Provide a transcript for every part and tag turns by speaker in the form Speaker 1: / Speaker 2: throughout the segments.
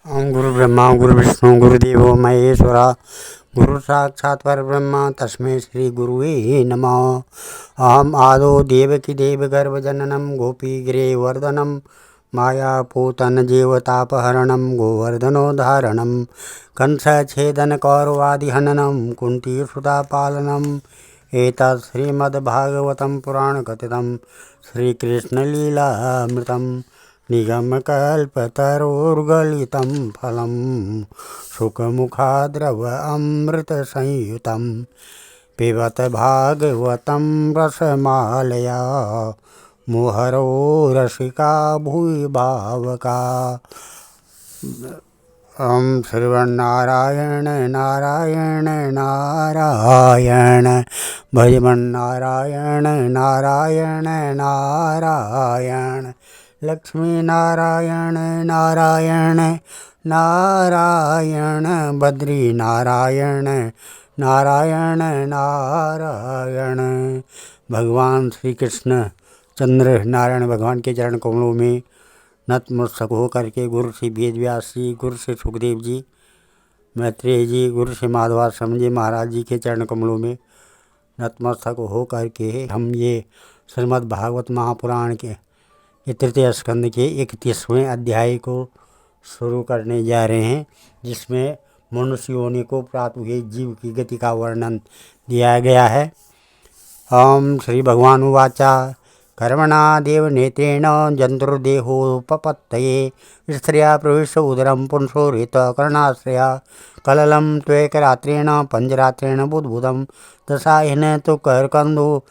Speaker 1: ओम गुरु ब्रह्मा गुरु विष्णु गुरुदेवो महेश्वरा गुरु साक्षात् परब्रह्म तस्मै श्री गुरुवे नमः। अहम आदो देवकी देवगर्भजननं गोपीगिरिवर्धनं मायापूतन जीवतापहरणं गोवर्धनोद्धारणं कंसच्छेदनकौरवादिहननं कुन्तीसुतापालनम् एतत् श्रीमद्भागवतं पुराणकथितं श्रीकृष्णलीलामृतं निगमकल्पतरोर्गलितं फलं शुकमुखाद्रव अमृतसंयुतं पिबत भागवतं रसमालया मुहरो रसिका भूय भावका। ओम श्रीमन्नारायण नारायण नारायण भजमन्नारायण नारायण नारायण लक्ष्मी नारायण नारायण नारायण बद्री नारायण नारायण नारायण। भगवान श्री कृष्ण चंद्र नारायण भगवान के चरण कमलों में नतमस्तक होकर के गुरु श्री वेद व्यास जी, गुरु श्री सुखदेव जी, मैत्रेय जी, गुरु श्री माधवाश्रम जी महाराज जी के चरण कमलों में नतमस्तक होकर के हम ये श्रीमद् भागवत महापुराण के तृतीय स्कंद के 31वें अध्याय को शुरू करने जा रहे हैं, जिसमें मनुष्य योनि को प्राप्त हुए जीव की गति का वर्णन दिया गया है। ओम श्री भगवान उवाचा कर्मणा देवनेत्रेण जन्तुर्देहोपपत्तये स्त्रिया प्रविश्य उदरं पुंसो ऋतकर्णाश्रया कललं त्वेकरात्रेण पञ्चरात्रेण बुद्बुदं दशाहिन तु करकन्दो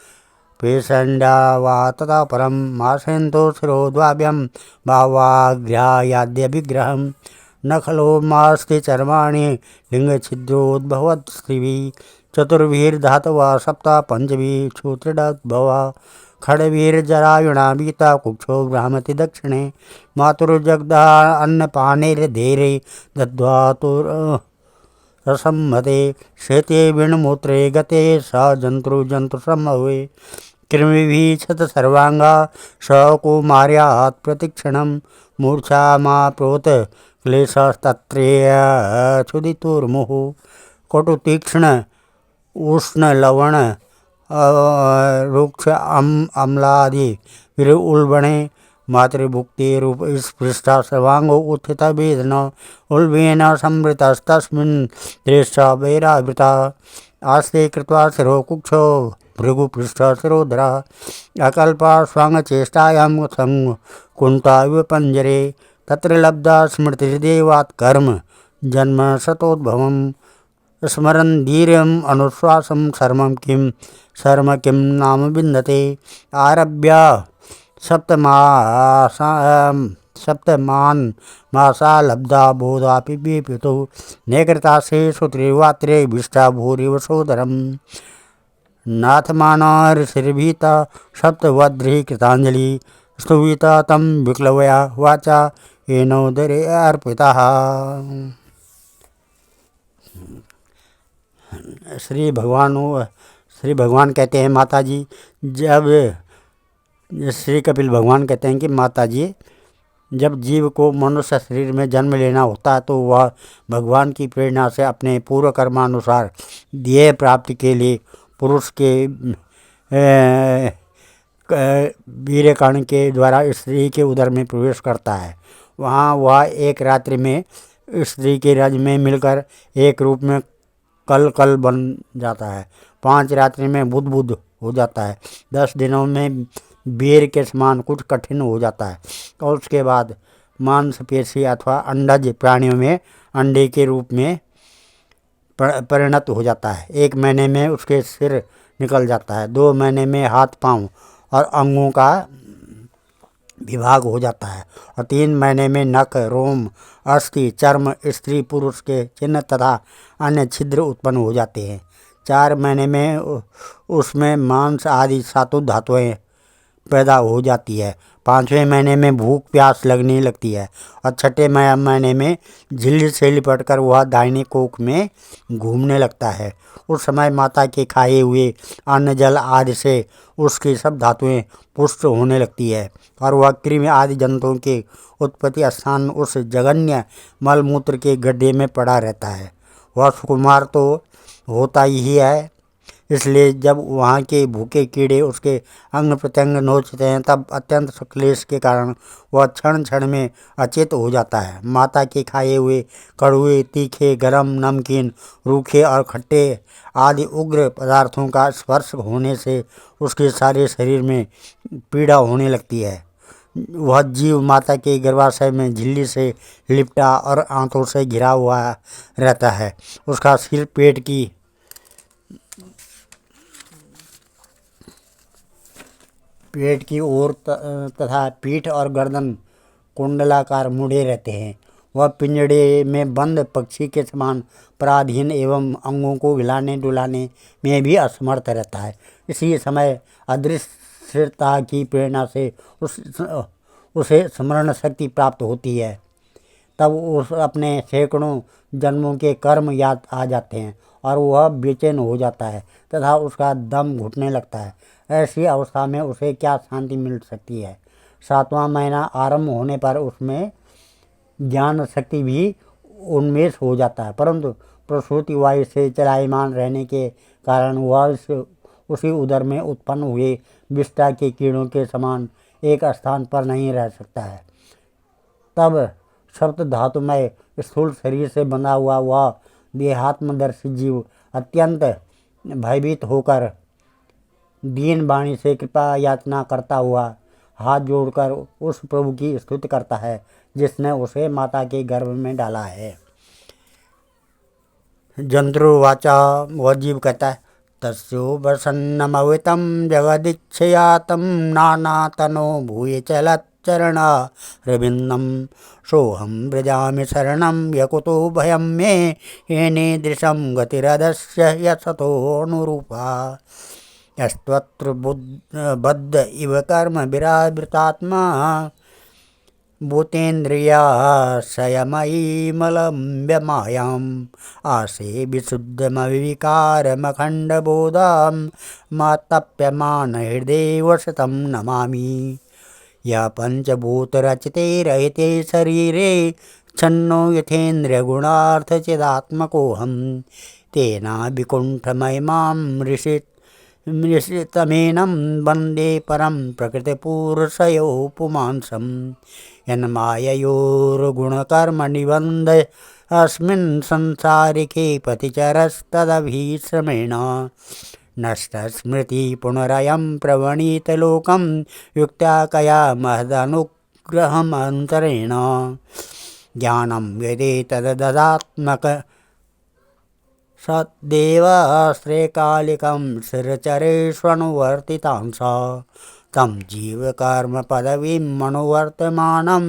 Speaker 1: पेशण्डा वा तथा परं मासेन्तो शिरोद्वाभ्यं भावाग्र्याद्य विग्रहं न खलो मास्ति चर्माणि लिङ्गछिद्रोद्भवत्स्त्रिभिः चतुर्भिर्धातवा सप्त पञ्चभिः क्षुत्रिडोद्भवा खड्भिर्जरायुणा बीता कुक्षो भ्रामति दक्षिणे मातुर्जग्धा अन्नपानैर्धैर्ये दद्ध्वातुरसम्मते शेते विण्मूत्रे गते स जन्तुसम्भवे कृमिभिः क्षत सर्वांगा स कौमार्यात् प्रतिक्षणं मूर्छा माप्रोत क्लेशस्तत्रेक्षुदितुर्मुहुः कटुतीक्ष्ण उष्ण लवण रुक्ष अम्लादि उल्बणे मातृभुक्ति रूप स्पृष्टा सर्वांगो उत्थित वेदन उल्बेन संवृतस्तस्मिन् दृष्ट वैरावृता आस्ते कृत्वा शिरो कुक्षो भृगुपृष्ठ शिरोधरा अकल्पा स्वांगचेष्टायां कुंता इव पंजरे तत्र लब्धा स्मृतिर्देवात् कर्म जन्म शतोद्भवम् स्मरन् धीर्यम् अनुश्वासं शर्म किं नाम विन्दते आरभ्य सप्तमान् मासा लब्धा बोधापि विपितो नेकृतासे श्रुतिर्वात्रे विष्टा भूरिव सोदरम् नाथमाना ऋषिर्भीता सप्तवद्भिः कृताञ्जलि स्तुविता तं विक्लवया वाचा येनोदरे अर्पितः। श्री भगवान कहते हैं माता जी, जब श्री कपिल भगवान कहते हैं कि माता जी, जब जीव को मनुष्य शरीर में जन्म लेना होता है तो वह भगवान की प्रेरणा से अपने पूर्व कर्मानुसार ध्येय प्राप्ति के लिए पुरुष के वीर्यकर्ण के द्वारा स्त्री के उदर में प्रवेश करता है। वहाँ वह एक रात्रि में स्त्री के रज में मिलकर एक रूप में कल बन जाता है, 5 रात्रि में बुद्ध हो जाता है, 10 दिनों में बेर के समान कुछ कठिन हो जाता है और उसके बाद मांसपेशी अथवा अंडज प्राणियों में अंडे के रूप में परिणत हो जाता है। 1 महीने में उसके सिर निकल जाता है, 2 महीने में हाथ पांव और अंगों का विभाग हो जाता है और 3 महीने में नख, रोम, अस्थि, चर्म, स्त्री पुरुष के चिन्ह तथा अन्य छिद्र उत्पन्न हो जाते हैं। 4 महीने में उसमें मांस आदि 7 धातुएं पैदा हो जाती है। 5वें महीने में भूख प्यास लगने लगती है और छठे महीने में झिल्ली से लिपटकर वह दाहिने कोख में घूमने लगता है। उस समय माता के खाए हुए अन्न जल आदि से उसकी सब धातुएं पुष्ट होने लगती है और वह कृमि आदि जंतुओं के उत्पत्ति स्थान उस जघन्य मलमूत्र के गड्ढे में पड़ा रहता है। वह सुकुमार तो होता ही है, इसलिए जब वहाँ के भूखे कीड़े उसके अंग प्रत्यंग नोचते हैं तब अत्यंत क्लेश के कारण वह क्षण क्षण में अचेत हो जाता है। माता के खाए हुए कड़वे, तीखे, गरम, नमकीन, रूखे और खट्टे आदि उग्र पदार्थों का स्पर्श होने से उसके सारे शरीर में पीड़ा होने लगती है। वह जीव माता के गर्भाशय में झिल्ली से लिपटा और आंतों से घिरा हुआ रहता है। उसका सिर पेट की ओर तथा पीठ और गर्दन कुंडलाकार मुड़े रहते हैं। वह पिंजड़े में बंद पक्षी के समान पराधीन एवं अंगों को हिलाने डुलाने में भी असमर्थ रहता है। इसी समय अदृश्यता की प्रेरणा से उसे स्मरण शक्ति प्राप्त होती है। तब उस अपने सैकड़ों जन्मों के कर्म याद आ जाते हैं और वह बेचैन हो जाता है तथा उसका दम घुटने लगता है। ऐसी अवस्था में उसे क्या शांति मिल सकती है। 7वां महीना आरंभ होने पर उसमें ज्ञान शक्ति भी उन्मेष हो जाता है, परंतु प्रसूति वायु से चलायमान रहने के कारण वह उसी उदर में उत्पन्न हुए विष्ठा के कीड़ों के समान एक स्थान पर नहीं रह सकता है। तब सप्त धातुमय स्थूल शरीर से बंधा हुआ वह देहात्मदर्शी जीव अत्यंत भयभीत होकर दीन वाणी से कृपा याचना करता हुआ हाथ जोड़कर उस प्रभु की स्तुति करता है जिसने उसे माता के गर्भ में डाला है। जंतुवाचा, वह जीव कहता है, तस्यो प्रसन्नमवितं जगदीक्षयातं नानातनो भूय चलच्चरण रविन्दं सोऽहं व्रजामि शरणं यकुतो भयं मे येनेदृशं गतिरदस्य यशतोऽनुरूपा यस्त्वत्र बद्ध इव कर्म विरावृतात्मा भूतेन्द्रियाशयमयी मलम्ब्यमायाम् आसे विशुद्धमविकारमखण्डबोधां मातप्यमान हृदय वसतं नमामि। यः पञ्चभूतरचिते रहिते शरीरे छन्नो यथेन्द्रियगुणार्थचिदात्मकोऽहं तेना विकुण्ठमहिमां मृषितमेनं वन्दे परं प्रकृतिपुरुषयो पुमांसं यन्माययोर्गुणकर्मनिबन्ध अस्मिन् संसारिके पतिचरस्तदभिश्रमेण नष्टस्मृति पुनरयं प्रवणितलोकं युक्त्या कया महदनुग्रहमन्तरेण ज्ञानं यदेतददात्मक सद्देवाश्रयकालिकं शिरचरेष्वनुवर्तितांस तं जीवकर्मपदवीं मनुवर्तमानं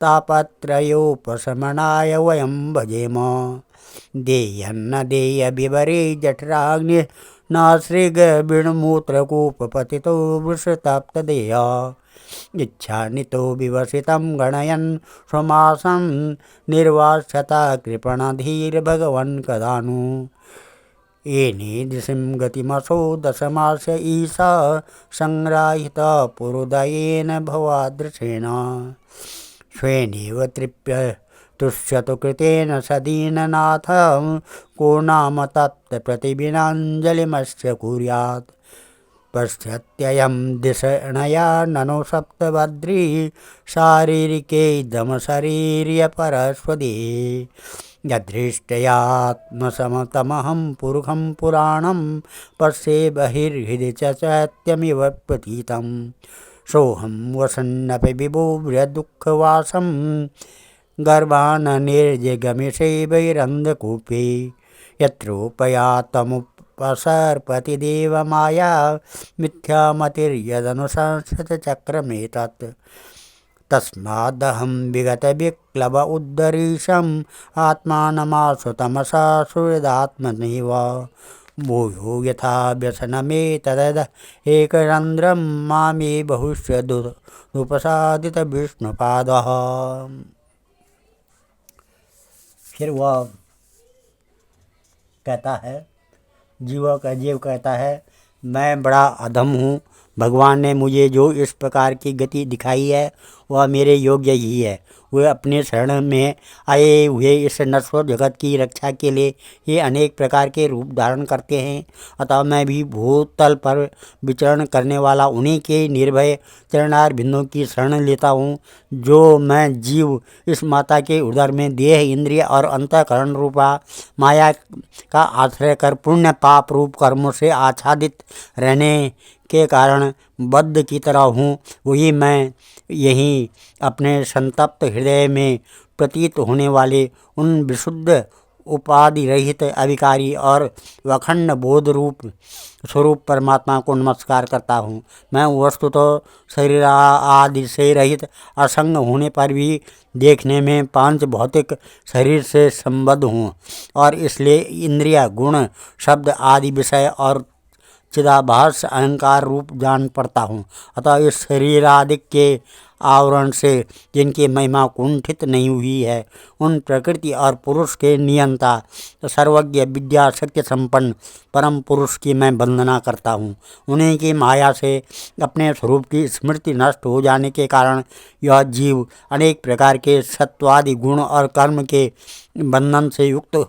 Speaker 1: तापत्रयोपशमनाय वयं भजेम। देयन्न देयविवरे जठराग्निनासृगबिणमूत्रकूपपतितो वृषतप्तदेह इच्छानितो विवसितं गणयन् स्वमासं निर्वाक्षता कृपणधीर्भगवन् कदानु येने दिशिं गतिमसो दशमास ईशा संग्राहित पुरोदयेन भवादृशेन स्वेनेव तृप्य तुष्यतु कृतेन सदीननाथ को नाम तत्प्रतिविनाञ्जलिमस्य कुर्यात् पश्यत्ययं दिशणया ननु सप्तभद्री शारीरिके दमशरीर्यपरस्वदे यदृष्टयात्मसमतमहं पुरुषं पुराणं पश्ये बहिर्हृदि च चैत्यमिव प्रतीतं सोऽहं वसन्नपि विभुव्यदुःखवासं गर्भान् निर्जगमिषे वैरन्धकूपे यत्रोपयातमुपसर्पति देवमाया मिथ्यामतिर्यदनुसंसृतचक्रमेतत् तस्मादहं विगतविक्लव उद्धरीशम् आत्मानमासु तमसा सुहृदात्मनैव भूयो यथा व्यसनमे तद एक रंध्रम मामे बहुष्य दुपसादित विष्णुपाद। फिर वह कहता है, जीव कहता है, मैं बड़ा अधम हूँ। भगवान ने मुझे जो इस प्रकार की गति दिखाई है वह मेरे योग्य ही है। वे अपने शरण में आए हुए इस नश्वर जगत की रक्षा के लिए ये अनेक प्रकार के रूप धारण करते हैं। अतः मैं भी भूतल पर विचरण करने वाला उन्हीं के निर्भय चरणार बिंदुओं की शरण लेता हूँ। जो मैं जीव इस माता के उदर में देह, इंद्रिय और अंतःकरण रूपा माया का आश्रय कर पुण्य पाप रूप कर्मों से आच्छादित रहने के कारण बद्ध की तरह हूँ, वही मैं यहीं अपने संतप्त हृदय में प्रतीत होने वाले उन विशुद्ध उपाधि रहित अविकारी और अखंड बोध रूप स्वरूप परमात्मा को नमस्कार करता हूँ। मैं वस्तुतः शरीर आदि से रहित असंग होने पर भी देखने में पांच भौतिक शरीर से संबद्ध हूँ और इसलिए इंद्रिय, गुण, शब्द आदि विषय और चिदाभास अहंकार रूप जान पड़ता हूँ। अतः इस शरीर आदि के आवरण से जिनकी महिमा कुंठित नहीं हुई है, उन प्रकृति और पुरुष के नियंता सर्वज्ञ विद्या शक्ति संपन्न परम पुरुष की मैं वंदना करता हूँ। उन्हीं की माया से अपने स्वरूप की स्मृति नष्ट हो जाने के कारण यह जीव अनेक प्रकार के सत्वादि गुण और कर्म के बंधन से युक्त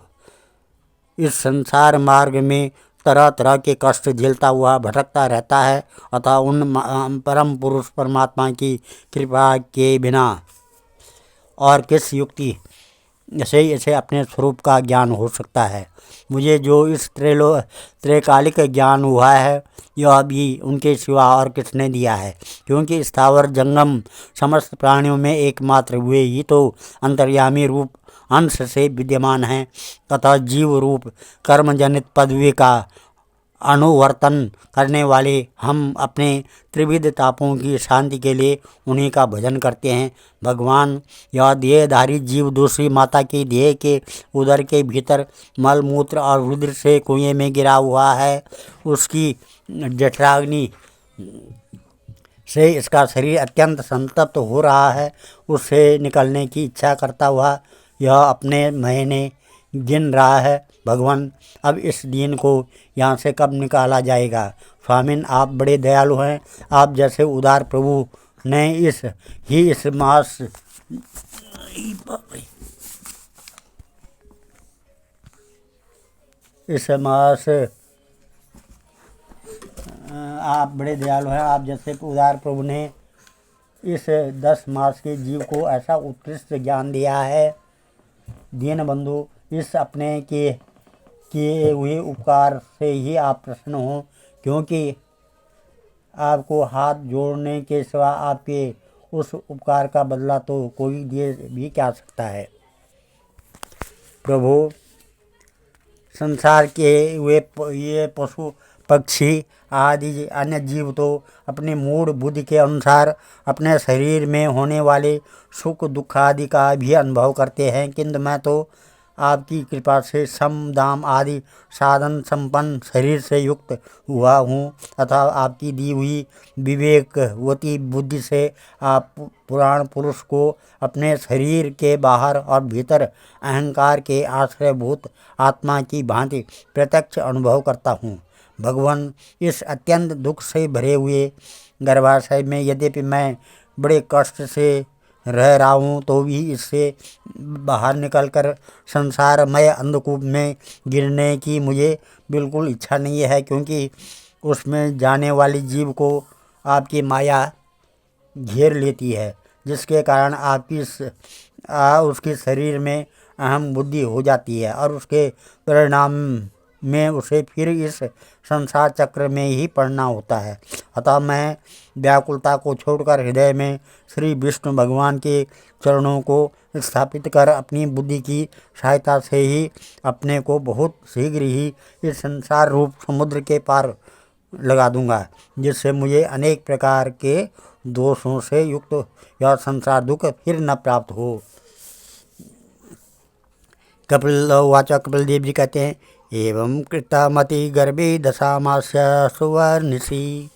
Speaker 1: इस संसार मार्ग में तरह तरह के कष्ट झेलता हुआ भटकता रहता है। अतः उन परम पुरुष परमात्मा की कृपा के बिना और किस युक्ति से इसे अपने स्वरूप का ज्ञान हो सकता है। मुझे जो इस त्रैकालिक ज्ञान हुआ है यह भी उनके सिवा और किसने दिया है, क्योंकि स्थावर जंगम समस्त प्राणियों में एकमात्र वे ही तो अंतर्यामी रूप अंश से विद्यमान हैं तथा जीव रूप कर्मजनित पदवी का अनुवर्तन करने वाले हम अपने त्रिविध तापों की शांति के लिए उन्हीं का भजन करते हैं। भगवान, यह देहधारी जीव दूसरी माता की देह के उदर के भीतर मलमूत्र और रुद्र से कुएं में गिरा हुआ है। उसकी जठराग्नि से इसका शरीर अत्यंत संतप्त हो रहा है। उससे निकलने की इच्छा करता हुआ यह अपने महीने गिन रहा है। भगवान, अब इस दीन को यहाँ से कब निकाला जाएगा? स्वामिन, आप बड़े दयालु हैं। आप जैसे उदार प्रभु ने इस मास आप बड़े दयालु हैं। आप जैसे उदार प्रभु ने इस 10 मास के जीव को ऐसा उत्कृष्ट ज्ञान दिया है। दीन बंधु, इस अपने किए हुए उपकार से ही आप प्रसन्न हो, क्योंकि आपको हाथ जोड़ने के सिवा आपके उस उपकार का बदला तो कोई दे भी क्या सकता है। प्रभु, संसार के ये पशु पक्षी आदि अन्य जीव तो अपने मूड बुद्धि के अनुसार अपने शरीर में होने वाले सुख दुख आदि का भी अनुभव करते हैं, किंतु मैं तो आपकी कृपा से सम दाम आदि साधन संपन्न शरीर से युक्त हुआ हूँ तथा आपकी दी हुई विवेकवती बुद्धि से आप पुराण पुरुष को अपने शरीर के बाहर और भीतर अहंकार के आश्रयभूत आत्मा की भांति प्रत्यक्ष अनुभव करता हूँ। भगवान, इस अत्यंत दुख से भरे हुए गर्भाशय में यद्यपि मैं बड़े कष्ट से रह रहा हूँ तो भी इससे बाहर निकलकर संसारमय अंधकूप में गिरने की मुझे बिल्कुल इच्छा नहीं है, क्योंकि उसमें जाने वाली जीव को आपकी माया घेर लेती है, जिसके कारण उसके शरीर में अहम बुद्धि हो जाती है और उसके परिणाम में उसे फिर इस संसार चक्र में ही पड़ना होता है। अतः मैं व्याकुलता को छोड़कर हृदय में श्री विष्णु भगवान के चरणों को स्थापित कर अपनी बुद्धि की सहायता से ही अपने को बहुत शीघ्र ही इस संसार रूप समुद्र के पार लगा दूंगा, जिससे मुझे अनेक प्रकार के दोषों से युक्त यह संसार दुख फिर न प्राप्त हो। कपिल देव जी कहते हैं, एवं कृतमति गर्भे दशामास्य सुवर्णिषि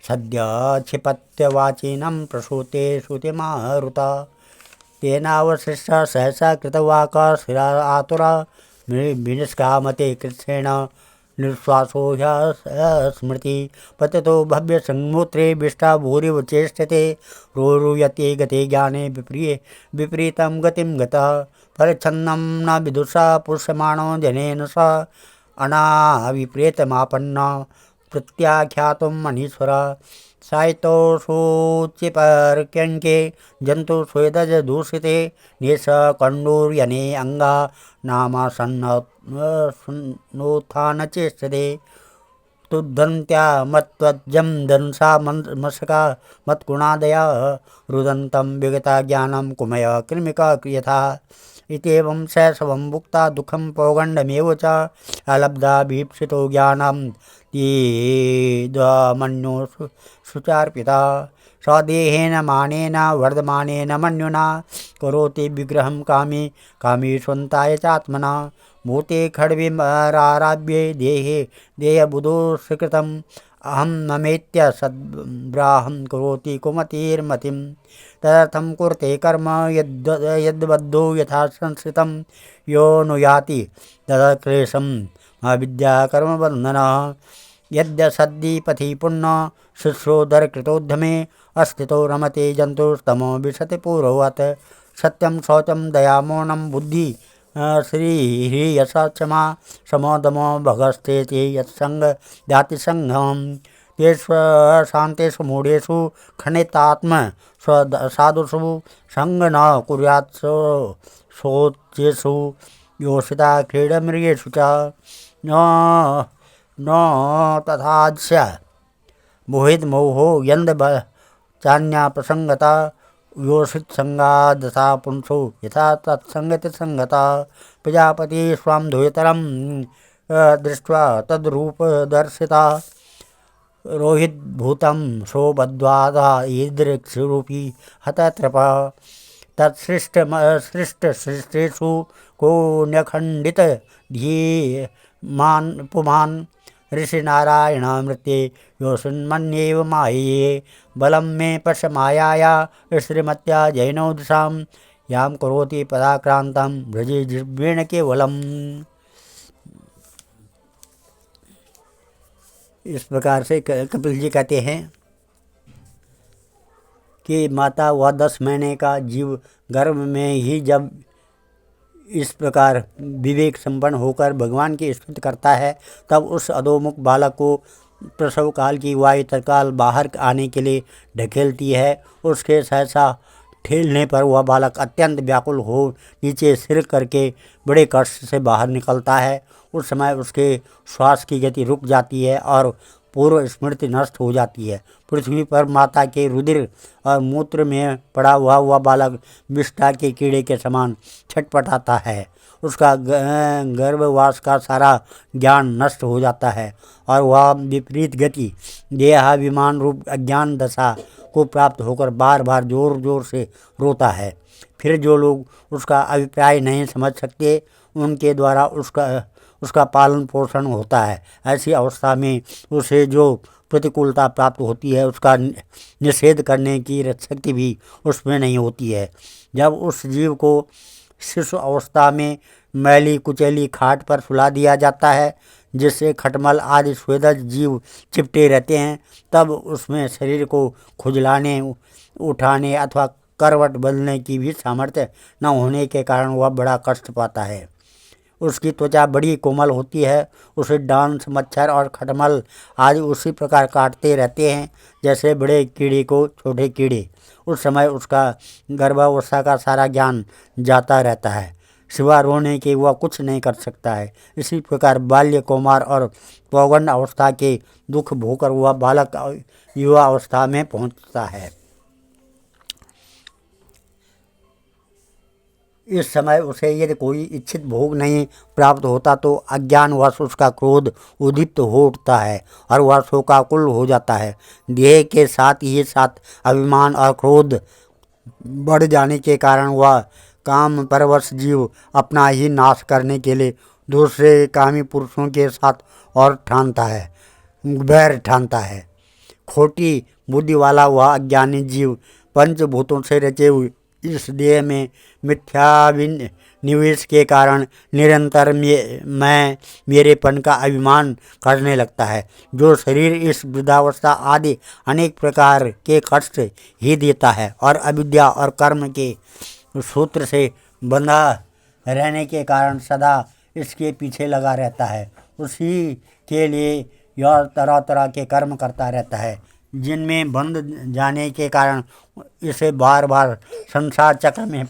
Speaker 1: सद्य क्षिपत्यवाचिनं प्रसूते श्रुतिमारुता तेनावशिष्ट सहसा कृतवाका शिरा आतुरा विनिष्कामते कृच्छ्रेण निःश्वासो स्मृति पततो भव्य संमूत्रे विष्टा भूरिव चेष्टते रोरुयते गते ज्ञाने विपरीतं गतिं गतः परिच्छन्नं न विदुषा पुष्यमाणो जनेन स अनाविप्रेतमापन्ना प्रत्याख्यातुं मनीश्वर साहित्यो सूचिपर्क्यङ्के जन्तु स्वेदज दूषिते निश कण्डूर्यने अंगा नाम सन्नोत्थान चेष्टते तुद्धन्त्या मत्वज्जं दंसा मशका मत्कुणादया रुदन्तं विगता ज्ञानं कुमय कृमिका क्रियथा इत्येवं शैशवं भुक्ता दुःखं पौगण्डमेव च अलब्धा भीप्सितो ज्ञानं तीदमन्यो सुचार्पिता स्वदेहेन मानेन वर्धमानेन मन्युना करोति विग्रहं कामी कामीष्वन्ताय चात्मना भूते खड्विमराराभ्ये देहबुधो स्वीकृतम् अहं नमेत्य सद्ब्राहं करोति कुमतिर्मतिं तदर्थं कुरुते कर्म यद्बद्धो यथा संस्कृतं यो नुयाति तदक्लेशम् अविद्याकर्मबन्धनः यद्य सद्दि पथि पुण्य शुश्रोदरकृतोद्यमे अस्थितो रमते जन्तुस्तमो विशति पूर्ववत् सत्यं शौचं दया मौनं बुद्धि श्रीह्रियशा क्षमा समोदमो भगस्तेति यत्संग जातिसंगम तेषु शान्तेषु मूढेषु खनितात्म साधुषु संग न कुर्यात् शोचेषु योषिता क्रीडमृगेषु च न तथास्य मोहित मोहो यन्द चान्या प्रसंगता योषित संगा दशा पुंसो यथा तत्संगति संगता प्रजापति स्वाम द्वैतरम दृष्ट्वा तद्रूप दर्शिता रोहित भूतम शोभद्वादा ईदृक्षरूपी हतत्रप तत्सृष्ट सृष्टेषु को न्यखंडित धी मान पुमान ऋषि नारायण मृत्ये योषन्मन्येव मायेये बलं मे पश्य मायाया श्रीमत्या जैनौ दिशां यां करोति पदाक्रान्तं व्रजे जिह्वेण केवलम्। इस प्रकार से कपिल जी कहते हैं कि माता वह 10 महीने का जीव गर्भ में ही जब इस प्रकार विवेक संपन्न होकर भगवान की स्तुति करता है तब उस अधोमुख बालक को प्रसव काल की वायु तत्काल बाहर आने के लिए ढकेलती है। उसके सहसा ठेलने पर वह बालक अत्यंत व्याकुल हो नीचे सिर करके बड़े कष्ट से बाहर निकलता है। उस समय उसके श्वास की गति रुक जाती है और पूर्व स्मृति नष्ट हो जाती है। पृथ्वी पर माता के रुधिर और मूत्र में पड़ा हुआ वह बालक विष्ठा के कीड़े के समान छटपटाता है। उसका गर्भवास का सारा ज्ञान नष्ट हो जाता है और वह विपरीत गति देहाभिमान रूप अज्ञान दशा को प्राप्त होकर बार बार जोर जोर से रोता है। फिर जो लोग उसका अभिप्राय नहीं समझ सकते उनके द्वारा उसका पालन पोषण होता है। ऐसी अवस्था में उसे जो प्रतिकूलता प्राप्त होती है उसका निषेध करने की शक्ति भी उसमें नहीं होती है। जब उस जीव को शिशु अवस्था में मैली कुचैली खाट पर सुला दिया जाता है जिससे खटमल आदि स्वेदज जीव चिपटे रहते हैं तब उसमें शरीर को खुजलाने उठाने अथवा करवट बदलने की भी सामर्थ्य न होने के कारण वह बड़ा कष्ट पाता है। उसकी त्वचा बड़ी कोमल होती है। उसे डांस मच्छर और खटमल आदि उसी प्रकार काटते रहते हैं जैसे बड़े कीड़े को छोटे कीड़े। उस समय उसका गर्भावस्था का सारा ज्ञान जाता रहता है, सिवा रोने के वह कुछ नहीं कर सकता है। इसी प्रकार बाल्य कौमार और पौगंड अवस्था के दुख भोकर वह बालक युवा अवस्था में पहुंचता है। इस समय उसे यदि कोई इच्छित भोग नहीं प्राप्त होता तो अज्ञानवश उसका क्रोध उद्दीप्त हो उठता है और वह शोकाकुल हो जाता है। देह के साथ ही साथ अभिमान और क्रोध बढ़ जाने के कारण वह काम परवश जीव अपना ही नाश करने के लिए दूसरे कामी पुरुषों के साथ और ठानता है, बैर ठानता है। खोटी बुद्धि वाला वह अज्ञानी जीव पंचभूतों से रचे हुए इस देह में निवेश के कारण निरंतर मैं मेरेपन का अभिमान करने लगता है। जो शरीर इस वृद्धावस्था आदि अनेक प्रकार के कष्ट ही देता है और अविद्या और कर्म के सूत्र से बंधा रहने के कारण सदा इसके पीछे लगा रहता है, उसी के लिए यह तरह तरह के कर्म करता रहता है, जिनमें बंध जाने के कारण इसे बार बार संसार चक्र में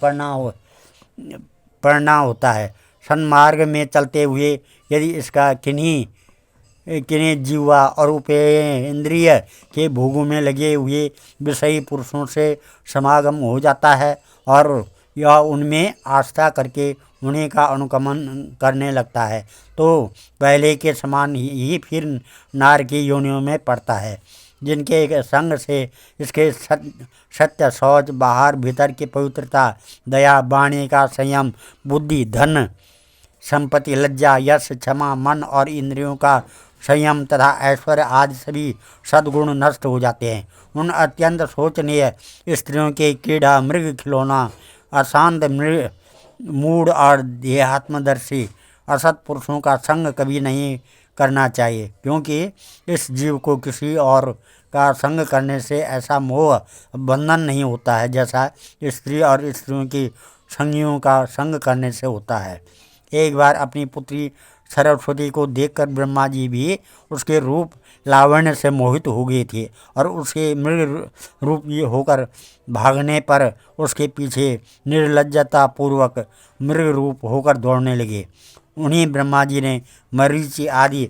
Speaker 1: पड़ना होता है। सन्मार्ग में चलते हुए यदि इसका किन्हीं जीवा और उपेंद्रिय के भोगों में लगे हुए विषयी पुरुषों से समागम हो जाता है और यह उनमें आस्था करके उन्हीं का अनुगमन करने लगता है, तो पहले के समान ही फिर नार की योनियों में पड़ता है, जिनके संग से इसके सत्य, शौच, बाहर भीतर की पवित्रता, दया, वाणी का संयम, बुद्धि, धन संपत्ति, लज्जा, यश, क्षमा, मन और इंद्रियों का संयम तथा ऐश्वर्य आदि सभी सद्गुण नष्ट हो जाते हैं। उन अत्यंत शोचनीय स्त्रियों के क्रीड़ा, मृग खिलौना, अशांत मूड और देहात्मदर्शी असत पुरुषों का संग कभी नहीं करना चाहिए, क्योंकि इस जीव को किसी और का संग करने से ऐसा मोह बंधन नहीं होता है जैसा स्त्री और स्त्रियों की संगियों का संग करने से होता है। एक बार अपनी पुत्री सरस्वती को देखकर ब्रह्मा जी भी उसके रूप लावण्य से मोहित हो गए थे और उसके मृग रूप होकर भागने पर उसके पीछे निर्लज्जता पूर्वक मृग रूप होकर दौड़ने लगे। उन्हीं ब्रह्मा जी ने मरीचि आदि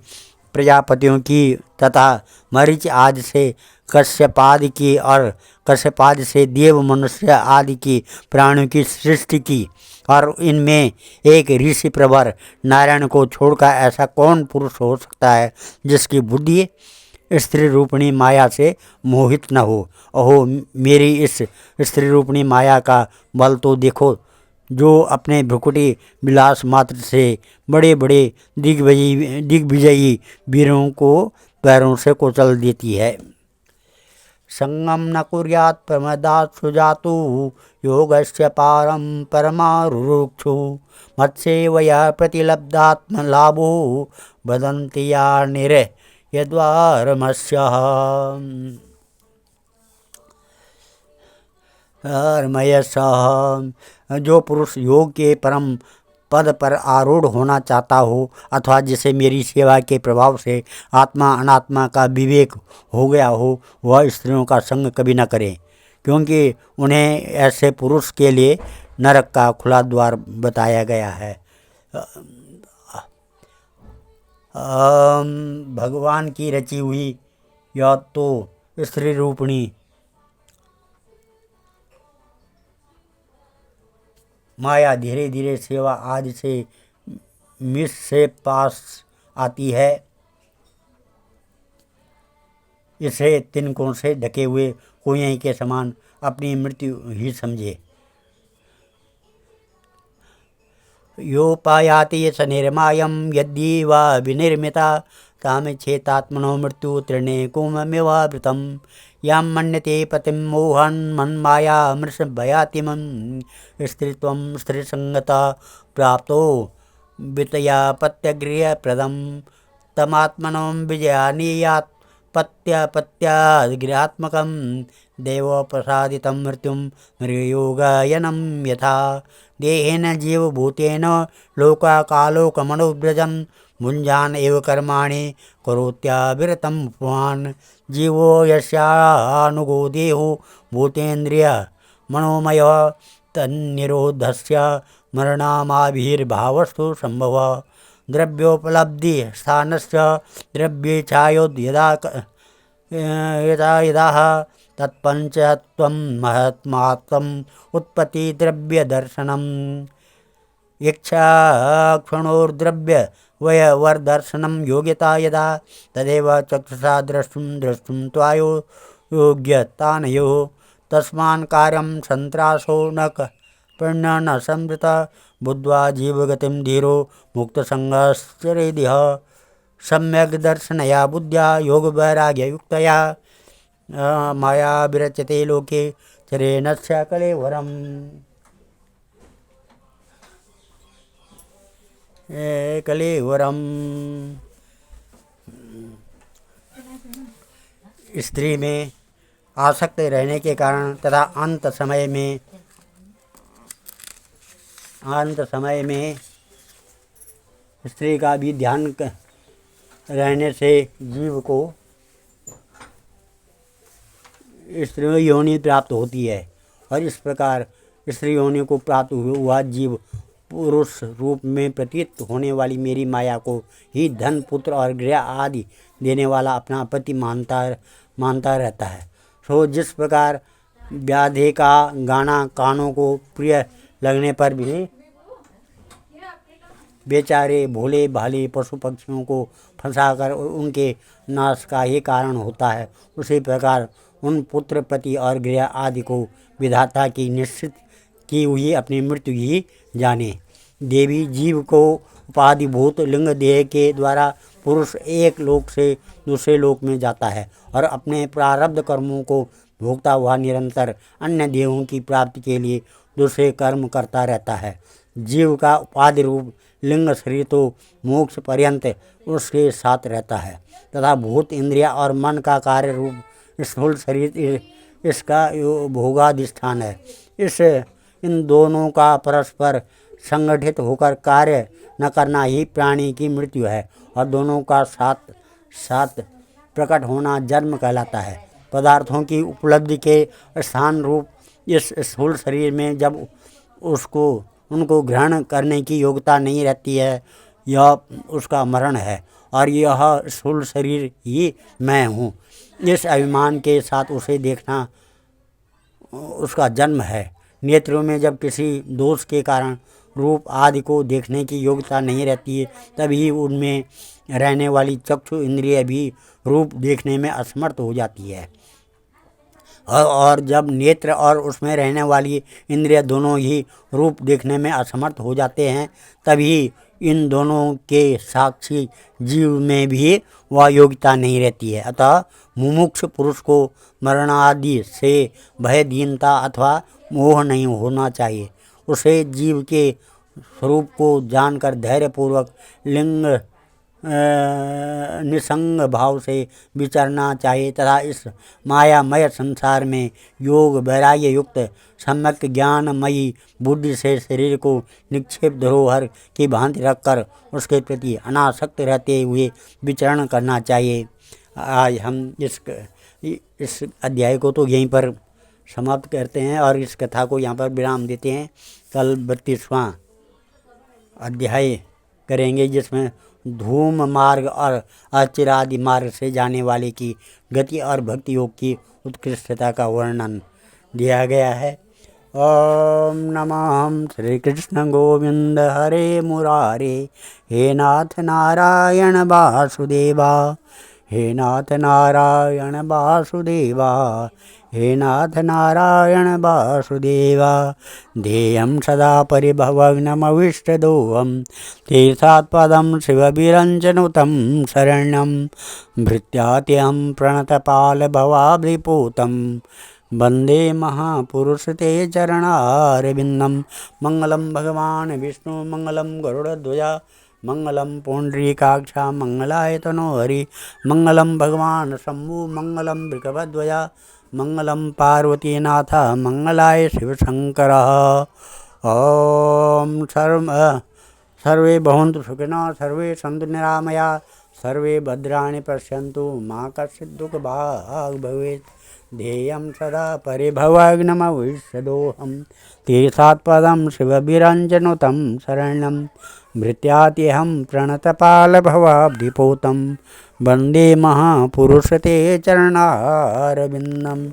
Speaker 1: प्रजापतियों की तथा मरीचि आदि से कश्यपादि की और कश्यपादि से देव, मनुष्य आदि की प्राणियों की सृष्टि की और इनमें एक ऋषि प्रवर नारायण को छोड़कर ऐसा कौन पुरुष हो सकता है जिसकी बुद्धि स्त्री रूपणी माया से मोहित न हो। ओहो, मेरी इस स्त्री रूपणी माया का बल तो देखो, जो अपने भ्रुकुटी विलास मात्र से बड़े बड़े दिग्विजयी वीरों को पैरों से कुचल देती है। संगम न कुर्यात् प्रमदात् सुजातु योगस्य पारं परमारुरुक्षु मत्सेवया प्रतिलब्धात्मलाभो वदन्ति या यद्वारमस्यः। जो पुरुष योग के परम पद पर आरूढ़ होना चाहता हो अथवा जिसे मेरी सेवा के प्रभाव से आत्मा अनात्मा का विवेक हो गया हो, वह स्त्रियों का संग कभी न करे, क्योंकि उन्हें ऐसे पुरुष के लिए नरक का खुला द्वार बताया गया है। भगवान की रची हुई यह तो स्त्री रूपणी माया धीरे धीरे सेवा आदि से मिस से पास आती है। इसे तिनकों से ढके हुए कुएं के समान अपनी मृत्यु ही समझे। योपायाति स निर्मायं यद्धि वा विनिर्मिता ताम चेतात्मनो मृत्यु तृणे कुममिवावृतं यां मन्यते पतिं मोहन् मन्माया मृषभयातिमं स्त्रीत्वं स्त्रीसंगता प्राप्तो वितयापत्यगृहप्रदं तमात्मनो विजयानीयात् पत्यापत्यागृहात्मकं देवोपसादितं मृत्युं मृगयोगायनं यथा देहेन जीवभूतेन लोकाकालोकमनुव्रजन् भुञ्जान एव कर्माणि करोत्याविरतं पुमान् जीवो यस्यानुगो देहो भूतेन्द्रिय मनोमयः तन्निरोधस्य मरणामाविर्भावस्तु संभवः द्रव्योपलब्धि स्थानस्य द्रव्येच्छायोद् यदा तत्पंचत्वं महत्मात्म उत्पत्ति द्रव्य दर्शनम इच्छा क्षणोर्द्रव्य वयवर्दर्शनम योग्यता यदा तदेव चक्षुषा द्रष्टुम त्वायो योग्यतानयो तस्मान् कार्यं संत्रासो न पुण्य न संवृता बुद्ध्वा जीवगतिम धीरो मुक्त संगश्चरेदिह सम्यक दर्शनया बुद्ध्या योग वैराग्य युक्तया माया विरच्यते लोके चरेणस्य कलेवरम। कलेवरम स्त्री में आसक्त रहने के कारण तथा अंत समय में स्त्री का भी ध्यान रहने से जीव को स्त्री योनि प्राप्त होती है और इस प्रकार स्त्री योनि को प्राप्त हुआ जीव पुरुष रूप में प्रतीत होने वाली मेरी माया को ही धन पुत्र और गृह आदि देने वाला अपना पति मानता रहता है। सो जिस प्रकार व्याधे का गाना कानों को प्रिय लगने पर भी बेचारे भोले भाले पशु पक्षियों को फंसाकर उनके नाश का ही कारण होता है, उसी प्रकार उन पुत्र पति और गृह आदि को विधाता की निश्चित की हुई अपनी मृत्यु ही जाने। देवी जीव को उपाधिभूत लिंग देह के द्वारा पुरुष एक लोक से दूसरे लोक में जाता है और अपने प्रारब्ध कर्मों को भोगता हुआ निरंतर अन्य देहों की प्राप्ति के लिए दूसरे कर्म करता रहता है। जीव का उपाधि रूप लिंग शरीर तो मोक्ष पर्यंत उसके साथ रहता है तथा भूत इंद्रिया और मन का कार्य रूप स्थूल शरीर इसका भोगाधिष्ठान है। इन दोनों का परस्पर संगठित होकर कार्य न करना ही प्राणी की मृत्यु है और दोनों का साथ साथ प्रकट होना जन्म कहलाता है। पदार्थों की उपलब्धि के स्थान रूप इस स्थूल शरीर में जब उनको ग्रहण करने की योग्यता नहीं रहती है, यह उसका मरण है और यह स्थूल शरीर ही मैं हूँ, इस अभिमान के साथ उसे देखना उसका जन्म है। नेत्रों में जब किसी दोष के कारण रूप आदि को देखने की योग्यता नहीं रहती है, तभी उनमें रहने वाली चक्षु इंद्रिय भी रूप देखने में असमर्थ हो जाती है और जब नेत्र और उसमें रहने वाली इंद्रिय दोनों ही रूप देखने में असमर्थ हो जाते हैं, तभी इन दोनों के साक्षी जीव में भी वह योग्यता नहीं रहती है। अतः मुमुक्ष पुरुष को मरणादि से भयदीनता अथवा मोह नहीं होना चाहिए। उसे जीव के स्वरूप को जानकर धैर्यपूर्वक लिंग निसंग भाव से विचरना चाहिए तथा इस मायामय संसार में योग वैराग्य युक्त सम्यक ज्ञानमयी बुद्धि से शरीर को निक्षेप धरोहर की भांति रखकर उसके प्रति अनासक्त रहते हुए विचरण करना चाहिए। आज हम इस अध्याय को तो यहीं पर समाप्त करते हैं और इस कथा को यहाँ पर विराम देते हैं। कल 32वां अध्याय करेंगे जिसमें धूम मार्ग और अचिरादि मार्ग से जाने वाले की गति और भक्ति योग की उत्कृष्टता का वर्णन दिया गया है। ओम नमः श्री कृष्ण गोविंद हरे मुरारे, हे नाथ नारायण वासुदेवा, हे नाथ नारायण वासुदेवा, हे नाथ नारायण वासुदेवा। ध्येयं सदा परिभवग्नमविष्टदोहं तीर्थात्पदं शिवविरञ्जनुतं शरण्यं भृत्यात्यहं प्रणतपालभवाब्धिपूतं वन्दे महापुरुष ते चरणारविन्दं। मंगलं भगवान् विष्णु मंगलं गरुड़ध्वजा मंगलं पुंडरीकाक्षा मंगलाय तनोहरि मंगलं भगवान् शंभु मंगलं वृषभध्वजा मंगलं पार्वतीनाथ मंगलाय शिवशंकर। ओम सर्वे भवन्तु सुखिनः, सर्वे सन्तु निरामया, सर्वे भद्राणि पश्यन्तु मा कश्चित् दुःखभाग् भवेत्। ध्येयं सदा परिभवग्नमविष्टदोहं तीर्थात्पदं शिवविरञ्जनुतं शरण्यं भृत्यात्यहं प्रणतपालभवाब्धिपूतं वन्दे महापुरुष ते चरणारविन्दम्।